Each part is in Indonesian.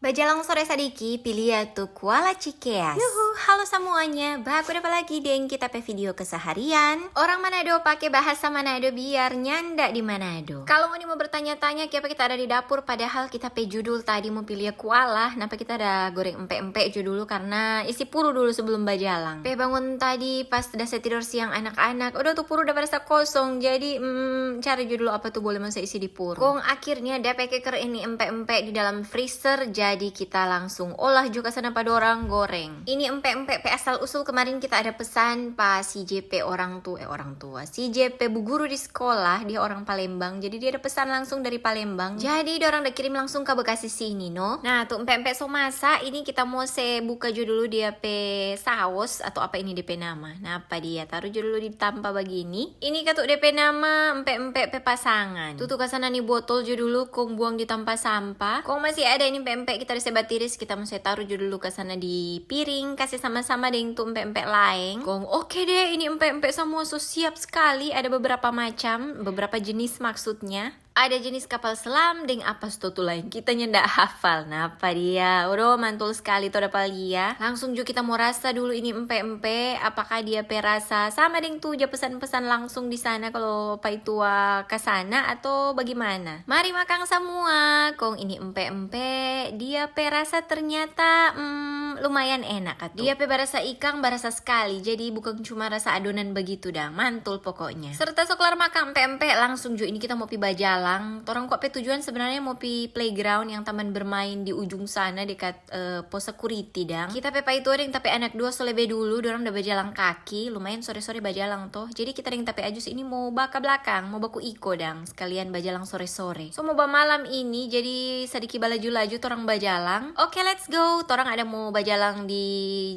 Bajalang sore sadiki, pilih ya tuh Kuala Cikeas. Yuhu, halo semuanya. Baku dapat lagi deng kita pe video keseharian. Orang Manado pakai bahasa Manado biar nyanda di Manado. Kalau mau bertanya-tanya kenapa kita ada di dapur, padahal kita pe judul tadi mau pilih kuala. Kenapa kita ada goreng empe-empe dulu karena isi puru dulu sebelum bajalang. Pe bangun tadi pas udah saya tidur siang anak-anak, udah tuh puru udah pada kosong. Jadi cari judul apa tuh boleh masih isi di puru. Kong akhirnya dia pakai ker ini empe-empe di dalam freezer. Jadi kita langsung olah juga sana pada orang goreng. Ini empe-empe asal usul kemarin kita ada pesan pas si JP orang tua. Si JP bu guru di sekolah, dia orang Palembang. Jadi dia ada pesan langsung dari Palembang. Jadi dia orang udah kirim langsung ke Bekasi sini no. Nah tuh empe-empe somasa ini kita mau buka dulu dia pe saus atau apa ini DP nama. Nah apa dia taruh dulu di tampa begini. Ini katuk DP nama empe-empe pe pasangan. Tutup ke sana nih botol dulu kong buang di tampa sampah. Kong masih ada ini empe-empe kita sebat tiris, kita mau taruh dulu ke sana di piring, kasih sama-sama dengan tuh empe-empe lain. Kong oke deh, ini empe-empe semua so siap sekali. Ada beberapa macam, beberapa jenis maksudnya. Ada jenis kapal selam dengan apa tuh lain kita ndak hafal. Nah apa dia? Udah mantul sekali tuh ada palia. Langsung juga kita mau rasa dulu ini empe-empe, apakah dia perasa sama dengan tuh aja pesan-pesan langsung di sana kalau pai tua ke sana atau bagaimana? Mari makan semua. Kong ini empe-empe, dia perasa ternyata lumayan enak atuh. Dia pe berasa ikan berasa sekali. Jadi bukan cuma rasa adonan begitu dah, mantul pokoknya. Serta soklar makan empe-empe langsung juga ini kita mau pi bajalang. Orang kok pe tujuan sebenarnya mau pi playground yang taman bermain di ujung sana dekat pos security dang. Kita pe pai tua deng tapi anak dua so lebih dulu, dorang udah bajalang kaki, lumayan sore-sore bajalang toh. Jadi kita deng tapi ajus ini mau baka belakang, mau baku iko dang, sekalian bajalang sore-sore. So mau malam ini jadi sedikit balaju-laju orang bajalang. Oke, let's go. Orang ada mau bajalang di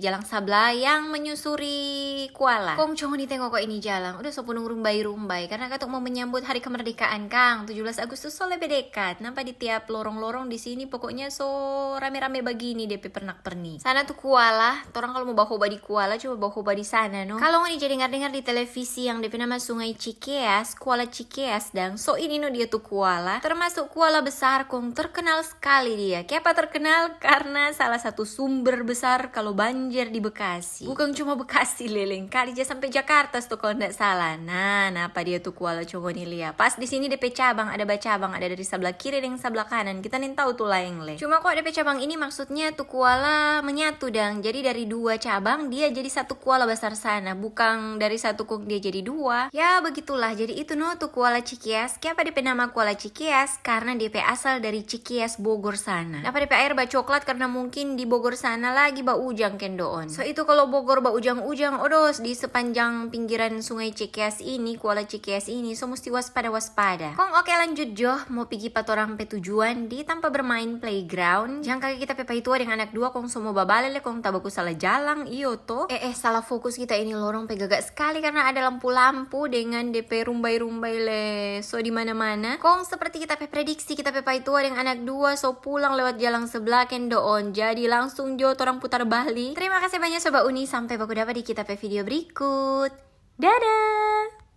jalan Sabla yang menyusuri Kuala. Kong cong ditengok kok ini jalan. Udah so punung rumbai-rumbai karena katuk mau menyambut hari kemerdekaan Kang. 17 Agustus so lebih dekat. Nampak di tiap lorong-lorong di sini pokoknya so rame-rame begini DP pernak-pernik. Sana tuh Kuala. Orang kalau mau bawa di Kuala coba bawa di sana no. Kalau nggak jadi dengar-dengar di televisi yang DP nama Sungai Cikeas, Kuala Cikeas dang. So ini no dia tuh Kuala. Termasuk Kuala besar kong terkenal sekali dia. Kenapa terkenal? Karena salah satu sumber besar kalau banjir di Bekasi. Bukan cuma Bekasi leleng, kali aja sampai Jakarta tuh kalau nggak salah. Nah, apa dia tuh Kuala coba nih lihat. Pas di sini DP cabang ada cabang, ada dari sebelah kiri dan sebelah kanan. Kita nih tahu tuh lain le. Cuma kok DP cabang ini maksudnya tuh Kuala menyatu dang. Jadi dari dua cabang dia jadi satu Kuala besar sana, bukan dari satu kok dia jadi dua. Ya begitulah. Jadi itu no tuh Kuala Cikeas. Kenapa DP nama Kuala Cikeas? Karena DP asal dari Cikeas Bogor sana. Apa DP air coklat karena mungkin di Bogor sana lagi ujang kendoon. So itu kalau Bogor ujang-ujang odos di sepanjang pinggiran Sungai Cikeas ini, Kuala Cikeas ini, so mesti waspada. Kong oke lanjut Joh, mau pergi patorang pe tujuan di tanpa bermain playground. Jangan kaki kita pepai tua dengan anak dua kong semua babalele kong tabaku salah jalan iyo to. Salah fokus kita ini lorong pe gagak sekali karena ada lampu-lampu dengan DP rumbai-rumbai le. So di mana-mana. Kong seperti kita pe prediksi kita pepai tua dengan anak dua so pulang lewat jalan sebelah kendoon. Jadi langsung Jo orang putar balik. Terima kasih banyak Sobat Uni, sampai baku dapat di kita pe video berikut. Dadah.